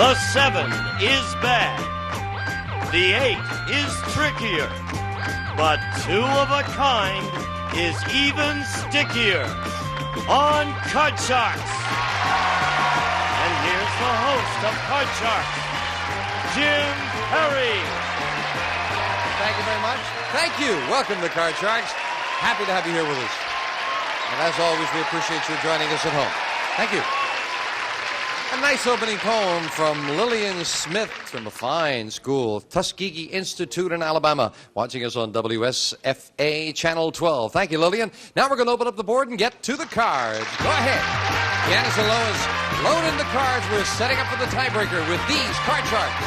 The 7 is bad. The 8 is trickier. But 2 of a kind is even stickier on Card Sharks. And here's the host of Card Sharks, Jim Perry. Thank you very much. Thank you. Welcome to Card Sharks. Happy to have you here with us. And as always, we appreciate you joining us at home. Thank you. A nice opening poem from Lillian Smith from a fine school, Tuskegee Institute in Alabama, watching us on WSFA Channel 12. Thank you, Lillian. Now we're going to open up the board and get to the cards. Go ahead. Janice and Lois, load in the cards. We're setting up for the tiebreaker with these Card Sharks.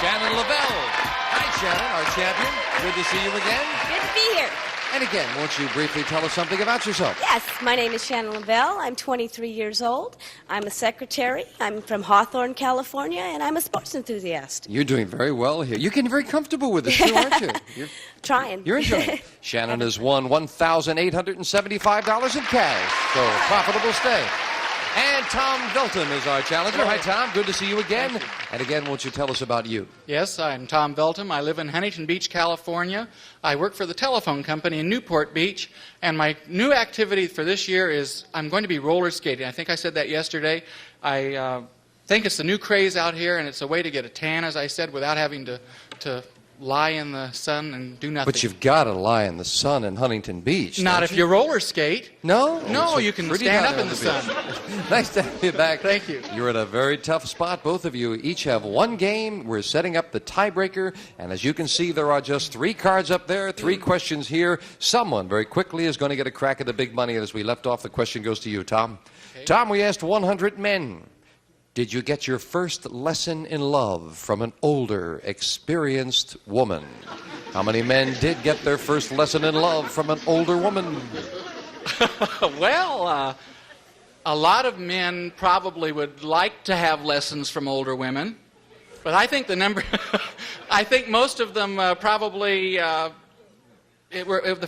Shannon Lavelle. Hi, Shannon, our champion. Good to see you again. Good to be here. And again, won't you briefly tell us something about yourself? Yes, my name is Shannon Lavelle. I'm 23 years old. I'm a secretary. I'm from Hawthorne, California, and I'm a sports enthusiast. You're doing very well here. You're getting very comfortable with this, too, aren't you? Trying. You're enjoying it. Shannon has won $1,875 in cash, so profitable stay. And Tom Velton is our challenger. Hello. Hi, Tom. Good to see you again. And again, won't you tell us about you? Yes, I'm Tom Velton. I live in Huntington Beach, California. I work for the telephone company in Newport Beach. And my new activity for this year is I'm going to be roller skating. I think I said that yesterday. I think it's the new craze out here, and it's a way to get a tan, as I said, without having to lie in the sun and do nothing. But you've got to lie in the sun in Huntington Beach. Not if you roller skate. No? No, you can stand up in the sun. Nice to have you back. Thank you. You're at a very tough spot. Both of you each have one game. We're setting up the tiebreaker. And as you can see, there are just 3 cards up there, 3 questions here. Someone very quickly is going to get a crack at the big money. And as we left off, the question goes to you, Tom. Okay. Tom, we asked 100 men. Did you get your first lesson in love from an older, experienced woman? How many men did get their first lesson in love from an older woman? Well, a lot of men probably would like to have lessons from older women. But I think I think most of them probably, the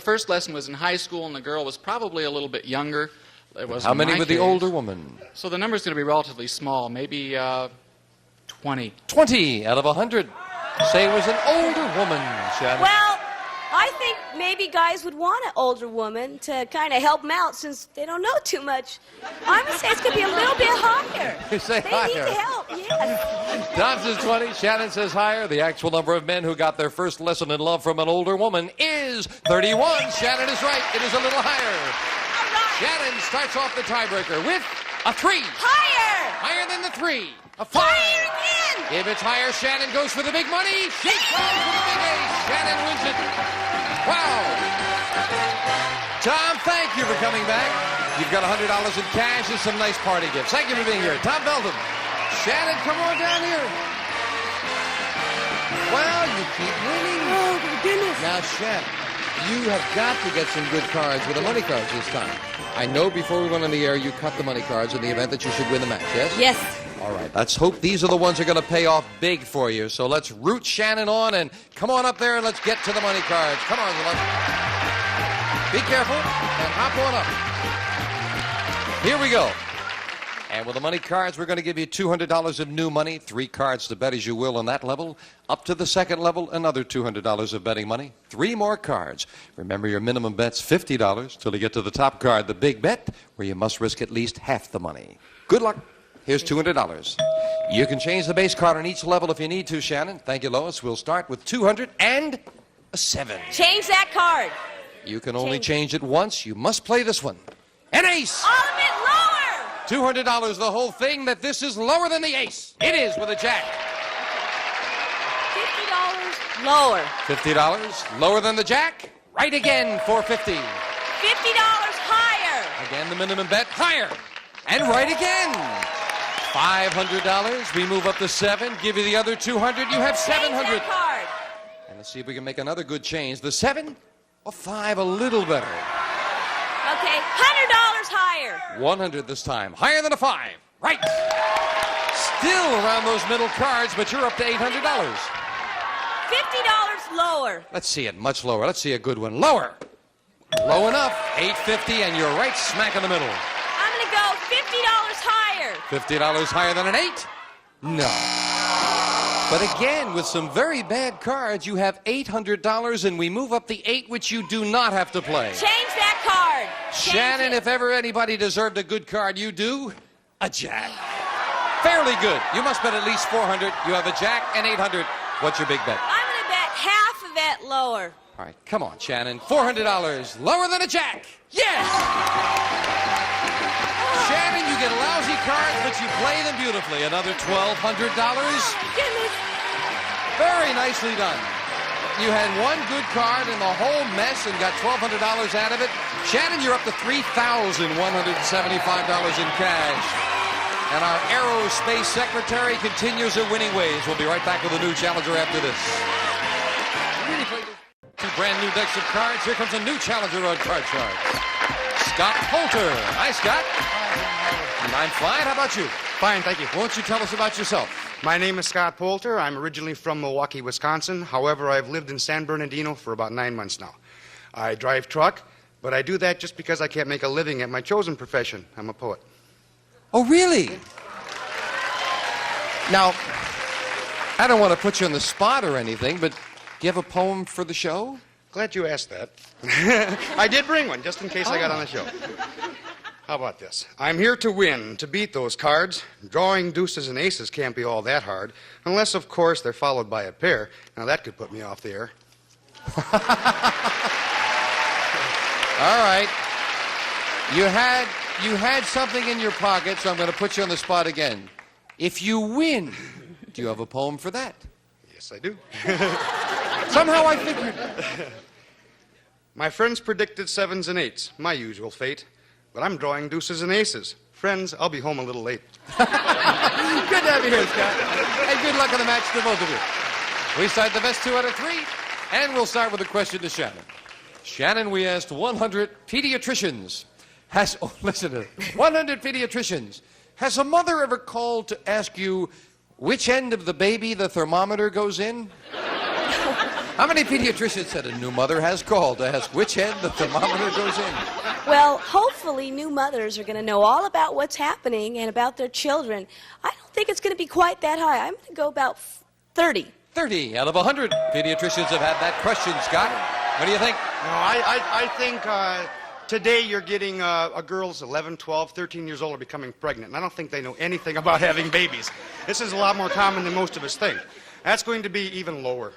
first lesson was in high school and the girl was probably a little bit younger. How many with the older woman? So the number's going to be relatively small, maybe 20. 20 out of 100. Say it was an older woman, Shannon. Well, I think maybe guys would want an older woman to kind of help them out since they don't know too much. I'm going to say it's going to be a little bit higher. You say they higher. Need to help, yes. Tom says 20, Shannon says higher. The actual number of men who got their first lesson in love from an older woman is 31. Shannon is right. It is a little higher. Shannon starts off the tiebreaker with a 3. Higher! Higher than the 3. A 5. Higher again! If it's higher, Shannon goes for the big money. She goes for the big ace. Shannon wins it. Wow. Tom, thank you for coming back. You've got $100 in cash and some nice party gifts. Thank you for being here. Tom Belton. Shannon, come on down here. Well, you keep winning. Oh, my goodness. Now, Shannon, you have got to get some good cards with the money cards this time. I know before we went on the air, you cut the money cards in the event that you should win the match, yes? Yes. All right. Let's hope these are the ones that are going to pay off big for you. So let's root Shannon on and come on up there and let's get to the money cards. Come on, love. Be careful and hop on up. Here we go. And with the money cards, we're going to give you $200 of new money, 3 cards to bet as you will on that level. Up to the second level, another $200 of betting money. 3 more cards. Remember, your minimum bet's $50 till you get to the top card, the big bet, where you must risk at least half the money. Good luck. Here's $200. You can change the base card on each level if you need to, Shannon. Thank you, Lois. We'll start with 200 and a 7. Change that card. You can only change it once. You must play this one. An ace! All of it lower! $200, the whole thing, that this is lower than the ace. It is with a jack. $50 lower. $50 lower than the jack. Right again for $50. $50 higher. Again, the minimum bet higher. And right again. $500. We move up to 7. Give you the other 200. You have 700. Change that card. And let's see if we can make another good change. The 7 or 5, a little better. Okay, $100 higher. 100 this time. Higher than a 5. Right. Still around those middle cards, but you're up to $800. $50 lower. Let's see it much lower. Let's see a good one. Lower. Low enough. $850, and you're right smack in the middle. I'm going to go $50 higher. $50 higher than an 8. No. But again, with some very bad cards, you have $800, and we move up the 8, which you do not have to play. Change that card. Change Shannon, it. if ever anybody deserved a good card, you do. A jack. Fairly good. You must bet at least 400. You have a jack and 800. What's your big bet? I'm going to bet half of it lower. All right, come on, Shannon. $400. Lower than a jack. Yes! Shannon, you get lousy cards, but you play them beautifully. Another $1,200. Goodness. Very nicely done. You had one good card in the whole mess and got $1,200 out of it. Shannon, you're up to $3,175 in cash. And our aerospace secretary continues her winning ways. We'll be right back with a new challenger after this. Really played two brand new decks of cards. Here comes a new challenger on Card Shark. Scott Poulter. Hi, Scott. I'm fine. How about you? Fine, thank you. Won't you tell us about yourself? My name is Scott Poulter. I'm originally from Milwaukee, Wisconsin. However, I've lived in San Bernardino for about 9 months now. I drive truck, but I do that just because I can't make a living at my chosen profession. I'm a poet. Oh, really? Now, I don't want to put you on the spot or anything, but do you have a poem for the show? Glad you asked that. I did bring one, just in case I got on the show. How about this? I'm here to win, to beat those cards. Drawing deuces and aces can't be all that hard, unless, of course, they're followed by a pair. Now, that could put me off the air. All right. You had something in your pocket, so I'm going to put you on the spot again. If you win, do you have a poem for that? Yes, I do. Somehow I figured. My friends predicted 7s and 8s, my usual fate. But I'm drawing deuces and aces. Friends, I'll be home a little late. Good to have you here, Scott. And good luck on the match to both of you. We cite the best 2 out of 3, and we'll start with a question to Shannon. Shannon, we asked 100 pediatricians. 100 pediatricians. Has a mother ever called to ask you which end of the baby the thermometer goes in? How many pediatricians said a new mother has called to ask which end the thermometer goes in? Well, hopefully new mothers are going to know all about what's happening and about their children. I don't think it's going to be quite that high. I'm going to go about 30. 30 out of 100 pediatricians have had that question, Scott. What do you think? No, I think today you're getting a girl's 11, 12, 13 years old are becoming pregnant, and I don't think they know anything about having babies. This is a lot more common than most of us think. That's going to be even lower.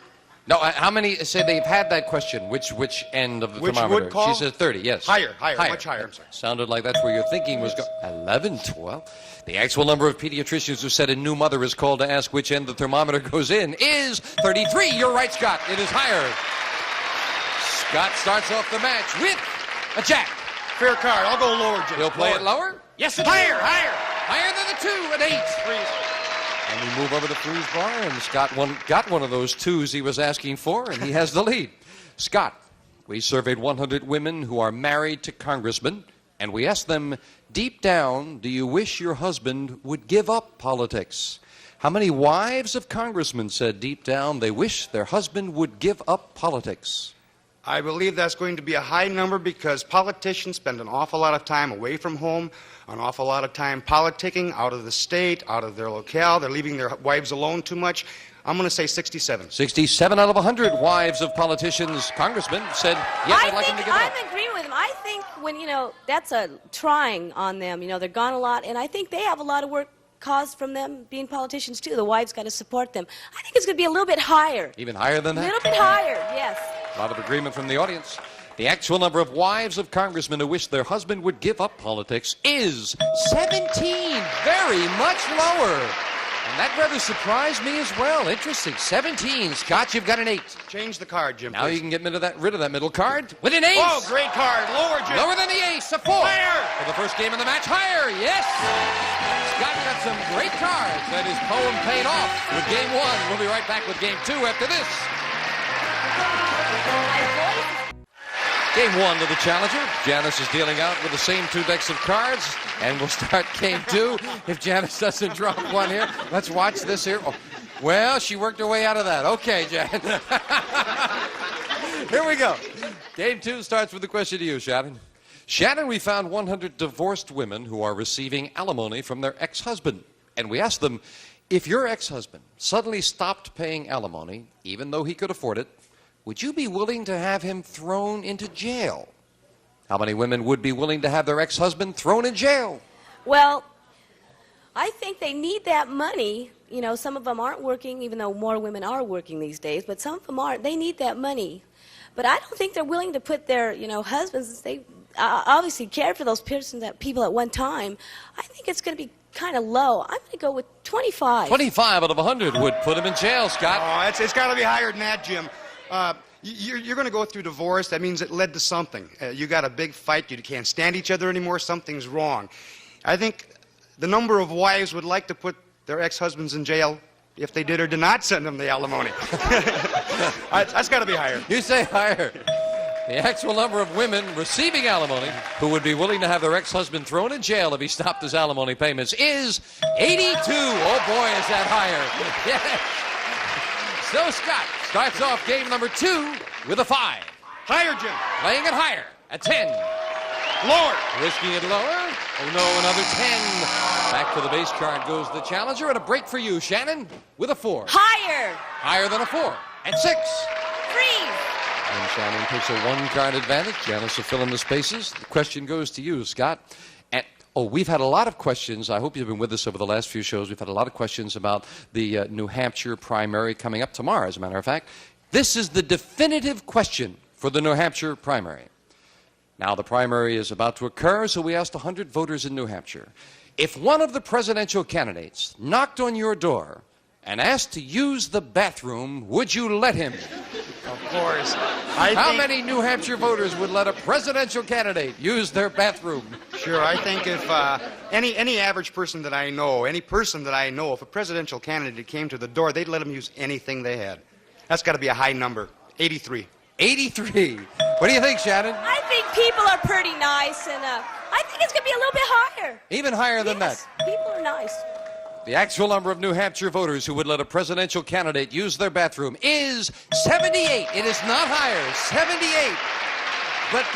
No, how many say they've had that question? Which end of the thermometer? Would call? She says 30, yes. Higher, much higher. I'm sorry. Sounded like that's where your thinking was going. 11, 12. The actual number of pediatricians who said a new mother is called to ask which end the thermometer goes in is 33. You're right, Scott. It is higher. Scott starts off the match with a jack. Fair card. I'll go lower, Jim. He'll play it lower? Yes, it Higher. Higher than the 2 at 8. Freeze. And we move over to Freeze Bar, and Scott got one of those 2s he was asking for, and he has the lead. Scott, we surveyed 100 women who are married to congressmen, and we asked them, deep down, do you wish your husband would give up politics? How many wives of congressmen said deep down they wish their husband would give up politics? I believe that's going to be a high number because politicians spend an awful lot of time away from home, an awful lot of time politicking out of the state, out of their locale. They're leaving their wives alone too much. I'm going to say 67. 67 out of 100 wives of politicians, congressmen, said, yes, I'd like him to give up. I'm agreeing with him. I think when, that's a trying on them. They're gone a lot, and I think they have a lot of work caused from them being politicians, too. The wives got to support them. I think it's going to be a little bit higher. Even higher than that? A little bit higher, yes. A lot of agreement from the audience. The actual number of wives of congressmen who wish their husband would give up politics is 17. Very much lower. And that rather surprised me as well. Interesting. 17. Scott, you've got an 8. Change the card, Jim. Now please. you can get rid of that middle card with an ace. Oh, great card. Lower, Jim. Lower than the ace. A 4. Higher. For the first game of the match. Higher. Yes. Scott got some great cards, and his poem paid off with game 1. We'll be right back with game 2 after this. Game 1 to the challenger. Janice is dealing out with the same 2 decks of cards, and we'll start game 2. If Janice doesn't drop one here, let's watch this here. Oh, well, she worked her way out of that. Okay, Jan. Here we go. Game 2 starts with the question to you, Shannon. Shannon, we found 100 divorced women who are receiving alimony from their ex-husband, and we asked them, If your ex-husband suddenly stopped paying alimony, even though he could afford it, would you be willing to have him thrown into jail? How many women would be willing to have their ex-husband thrown in jail? Well, I think they need that money. You know, some of them aren't working, even though more women are working these days, but some of them aren't. They need that money. But I don't think they're willing to put their, husbands, they obviously cared for those people at one time. I think it's going to be kind of low. I'm going to go with 25. 25 out of 100 would put him in jail, Scott. Oh, it's got to be higher than that, Jim. You're going to go through divorce. That means it led to something. You got a big fight. You can't stand each other anymore. Something's wrong. I think the number of wives would like to put their ex-husbands in jail if they did or did not send them the alimony. That's got to be higher. You say higher. The actual number of women receiving alimony who would be willing to have their ex-husband thrown in jail if he stopped his alimony payments is 82. Oh, boy, is that higher. Yes. So Scott starts off game number 2 with a 5. Higher, Jim. Playing it higher at 10. Lower. Risking it lower. Oh, no, another 10. Back to the base card goes the challenger, and a break for you, Shannon, with a 4. Higher. Higher than a 4 at 6. Freeze. And Shannon takes a 1-card advantage. Janice will fill in the spaces. The question goes to you, Scott. And, we've had a lot of questions. I hope you've been with us over the last few shows. We've had a lot of questions about the New Hampshire primary coming up tomorrow, as a matter of fact. This is the definitive question for the New Hampshire primary. Now, the primary is about to occur, so we asked 100 voters in New Hampshire. If one of the presidential candidates knocked on your door and asked to use the bathroom, would you let him? Of course. How many New Hampshire voters would let a presidential candidate use their bathroom? Sure, I think if any average person that I know, if a presidential candidate came to the door, they'd let him use anything they had. That's got to be a high number. 83. 83. What do you think, Shannon? I think people are pretty nice, and I think it's going to be a little bit higher. Even higher than that. People are nice. The actual number of New Hampshire voters who would let a presidential candidate use their bathroom is 78. It is not higher. 78. But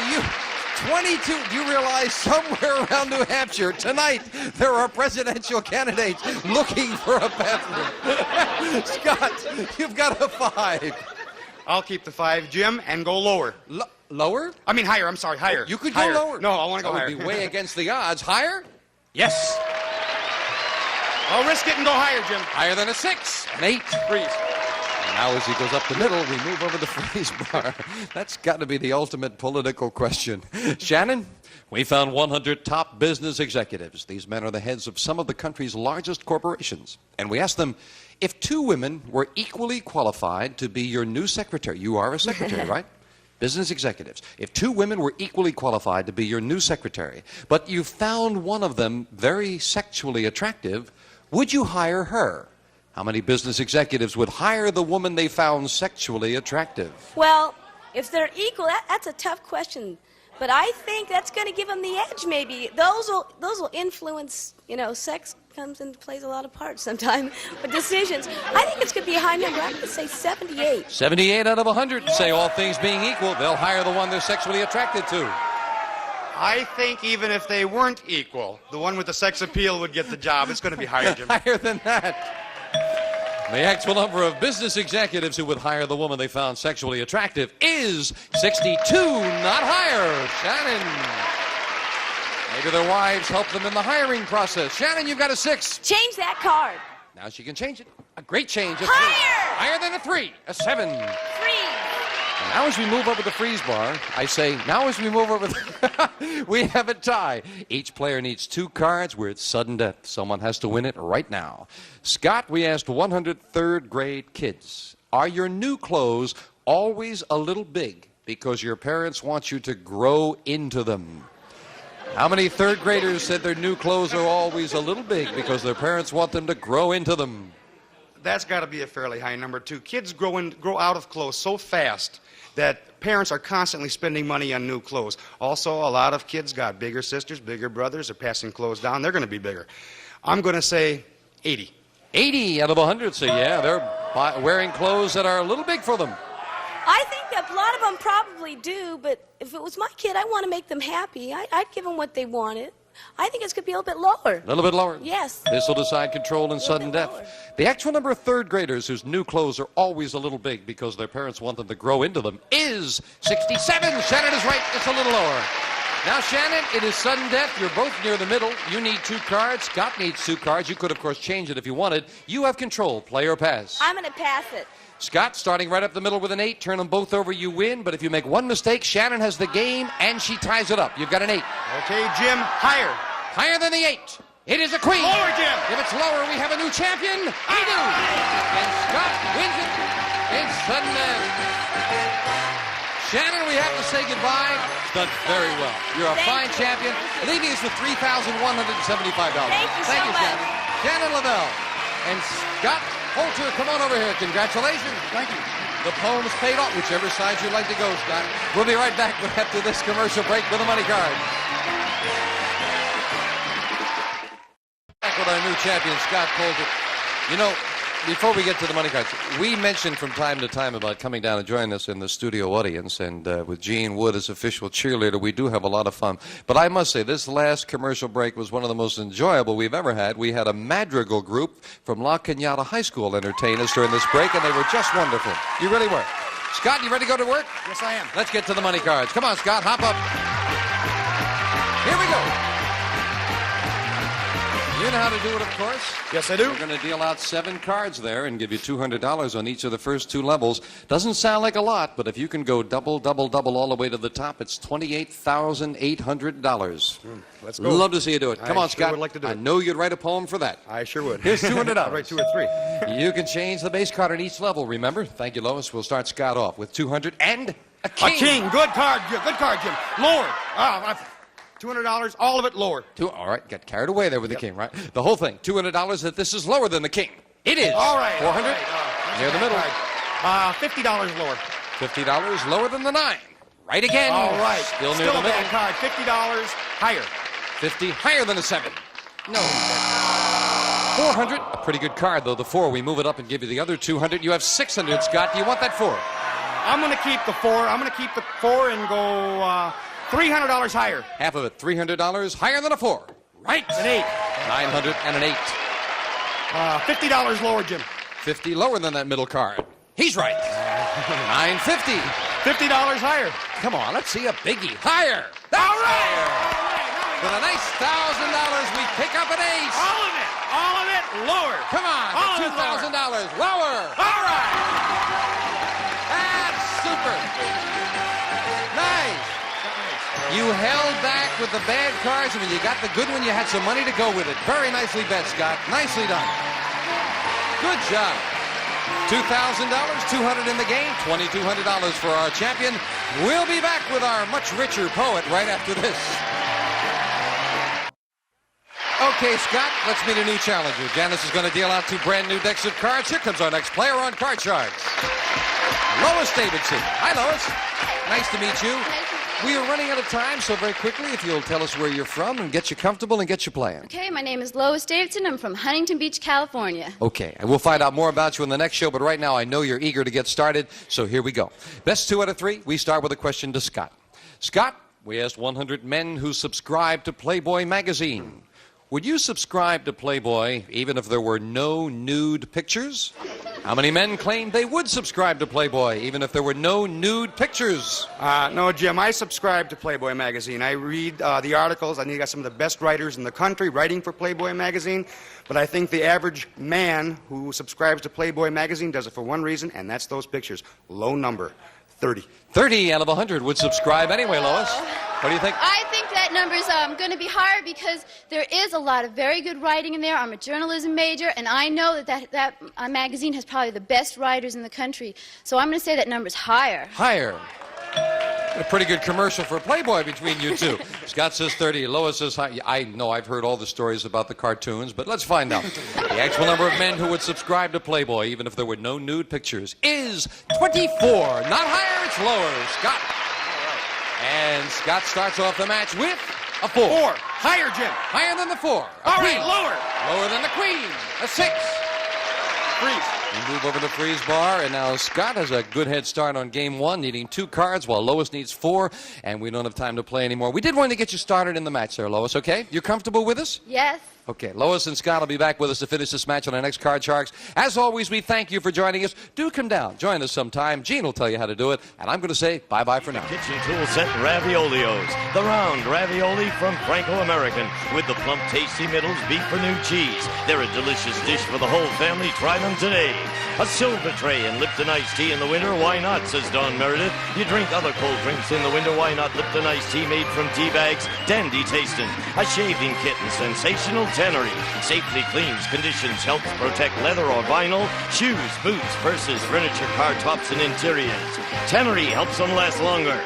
22, do you realize somewhere around New Hampshire tonight there are presidential candidates looking for a bathroom? Scott, you've got a 5. I'll keep the 5, Jim, and go lower. Lower? I mean higher, I'm sorry, higher. You could higher. go lower. No, I want to go higher. That would be way against the odds. Higher? Yes. I'll risk it and go higher, Jim. Higher than a 6. An 8. Freeze. And now as he goes up the middle, we move over the freeze bar. That's got to be the ultimate political question. Shannon, we found 100 top business executives. These men are the heads of some of the country's largest corporations. And we asked them, if 2 women were equally qualified to be your new secretary, you are a secretary, right? Business executives. If 2 women were equally qualified to be your new secretary, but you found one of them very sexually attractive, would you hire her? How many business executives would hire the woman they found sexually attractive? Well, if they're equal, that's a tough question. But I think that's going to give them the edge, maybe. Those will influence, sex comes and plays a lot of parts sometimes with decisions. I think it's going to be a high number. I'm going to say 78. 78 out of 100 say all things being equal, they'll hire the one they're sexually attracted to. I think even if they weren't equal, the one with the sex appeal would get the job. It's going to be higher, Jim. Higher than that. The actual number of business executives who would hire the woman they found sexually attractive is 62, not higher. Shannon. Maybe their wives help them in the hiring process. Shannon, you've got a 6. Change that card. Now she can change it. A great change. Higher! Higher than a 3. A 7. 3. And now as we move over the freeze bar, I say, now as we move over we have a tie. Each player needs 2 cards where it's sudden death. Someone has to win it right now. Scott, we asked 100 third-grade kids, are your new clothes always a little big because your parents want you to grow into them? How many third graders said their new clothes are always a little big because their parents want them to grow into them? That's got to be a fairly high number, too. Kids grow out of clothes so fast that parents are constantly spending money on new clothes. Also, a lot of kids got bigger sisters, bigger brothers, are passing clothes down. They're going to be bigger. I'm going to say 80. 80 out of 100 say, yeah, they're wearing clothes that are a little big for them. I think that a lot of them probably do, but if it was my kid, I want to make them happy. I'd give them what they wanted. I think it's going to be a little bit lower. A little bit lower? Yes. This will decide control and sudden bit death. lower. The actual number of third graders whose new clothes are always a little big because their parents want them to grow into them is 67. Shannon is right. It's a little lower. Now, Shannon, it is sudden death. You're both near the middle. You need 2 cards. Scott needs 2 cards. You could, of course, change it if you wanted. You have control. Play or pass. I'm going to pass it. Scott, starting right up the middle with an 8. Turn them both over, you win. But if you make one mistake, Shannon has the game, and she ties it up. You've got an 8. Okay, Jim, higher. Higher than the 8. It is a queen. Lower, Jim. If it's lower, we have a new champion. We do. And Scott wins it in sudden death. Shannon, we have to say goodbye. It's done very well. You're a fine champion. Leaving us with $3,175. Thank you so much. Shannon. Shannon Lavelle. And Scott Holter, come on over here. Congratulations. Thank you. The poem's paid off, whichever side you'd like to go, Scott. We'll be right back after this commercial break with a money card. Back with our new champion, Scott Holter. You know, before we get to the money cards, we mentioned from time to time about coming down and joining us in the studio audience, and with Gene Wood as official cheerleader, we do have a lot of fun. But I must say, this last commercial break was one of the most enjoyable we've ever had. We had a madrigal group from La Cañada High School entertain us during this break, and they were just wonderful. You really were. Scott, you ready to go to work? Yes, I am. Let's get to the money cards. Come on, Scott, hop up. Here we go. You know how to do it, of course. Yes, I do. We're going to deal out 7 cards there and give you $200 on each of the first 2 levels. Doesn't sound like a lot, but if you can go double, double, double all the way to the top, it's $28,800. Let's go. Love to see you do it. Come I on, sure Scott. would like to do I it. know you'd write a poem for that. I sure would. Here's $200. I'll write 2 or 3. You can change the base card on each level, remember? Thank you, Lois. We'll start Scott off with 200 and a king. A king. Good card, Jim. Good card, Jim. Lower. $200, all of it lower. All right, got carried away there with the king, right? The whole thing, $200 that this is lower than the king. It is. All right. 400 all right. near the middle. $50 lower. $50 lower than the 9. Right again. All right. Still near the a middle. bad card. $50 higher. 50 higher than a 7. No. 400. A pretty good card, though. The 4. We move it up and give you the other 200. You have 600, Scott. Do you want that 4? I'm going to keep the 4. I'm going to keep the 4 and go $300 higher. Half of it, $300 higher than a 4. Right. An 8. 900 and an 8. $50 lower, Jim. 50 lower than that middle card. He's right. 950. $50 higher. Come on, let's see a biggie. Higher. That's All right. higher. With a nice $1,000, we pick up an ace. All of it. All of it lower. Come on, All of it $2,000 lower. All right. That's super. Nice. You held back with the bad cards, and when you got the good one, you had some money to go with it. Very nicely bet, Scott. Nicely done. Good job. $2,000, 200 in the game, $2,200 for our champion. We'll be back with our much richer poet right after this. Okay, Scott, let's meet a new challenger. Janice is going to deal out 2 brand new decks of cards. Here comes our next player on Card Sharks. Lois Davidson. Hi, Lois. Nice to meet you. We are running out of time, so very quickly, if you'll tell us where you're from and get you comfortable and get you playing. Okay, my name is Lois Davidson. I'm from Huntington Beach, California. Okay, and we'll find out more about you in the next show, but right now I know you're eager to get started, so here we go. Best 2 out of 3, we start with a question to Scott. Scott, we asked 100 men who subscribe to Playboy magazine. Would you subscribe to Playboy even if there were no nude pictures? How many men claimed they would subscribe to Playboy even if there were no nude pictures? No, Jim, I subscribe to Playboy magazine. I read the articles. I think you got some of the best writers in the country writing for Playboy magazine. But I think the average man who subscribes to Playboy magazine does it for one reason, and that's those pictures. Low number, 30. 30 out of 100 would subscribe anyway, Lois. What do you think? I think that number's going to be higher because there is a lot of very good writing in there. I'm a journalism major, and I know that magazine has probably the best writers in the country. So I'm going to say that number's higher. Higher. A pretty good commercial for Playboy between you two. Scott says 30, Lois says high. I know I've heard all the stories about the cartoons, but let's find out. The actual number of men who would subscribe to Playboy, even if there were no nude pictures, is 24. Not higher, it's lower. Scott. And Scott starts off the match with a 4. 4. Higher, Jim. Higher than the 4. A All queen. right, lower. Lower than the queen. A 6. Freeze. We move over to Freeze Bar, and now Scott has a good head start on game one, needing 2 cards, while Lois needs 4, and we don't have time to play anymore. We did want to get you started in the match there, Lois, okay? You comfortable with us? Yes. Okay, Lois and Scott will be back with us to finish this match on our next Card Sharks. As always, we thank you for joining us. Do come down. Join us sometime. Gene will tell you how to do it, and I'm going to say bye-bye for now. Kitchen tool set Raviolios. The round ravioli from Franco-American with the plump, tasty middles, beef or new cheese. They're a delicious dish for the whole family. Try them today. A silver tray and Lipton iced tea in the winter. Why not, says Don Meredith. You drink other cold drinks in the winter. Why not Lipton iced tea made from tea bags? Dandy tasting. A shaving kit and sensational tannery. Safely cleans, conditions, helps protect leather or vinyl, shoes, boots, purses, furniture, car tops, and interiors. Tannery helps them last longer.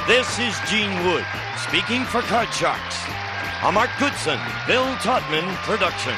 This is Gene Wood, speaking for Card Sharks. A Mark Goodson, Bill Todman production.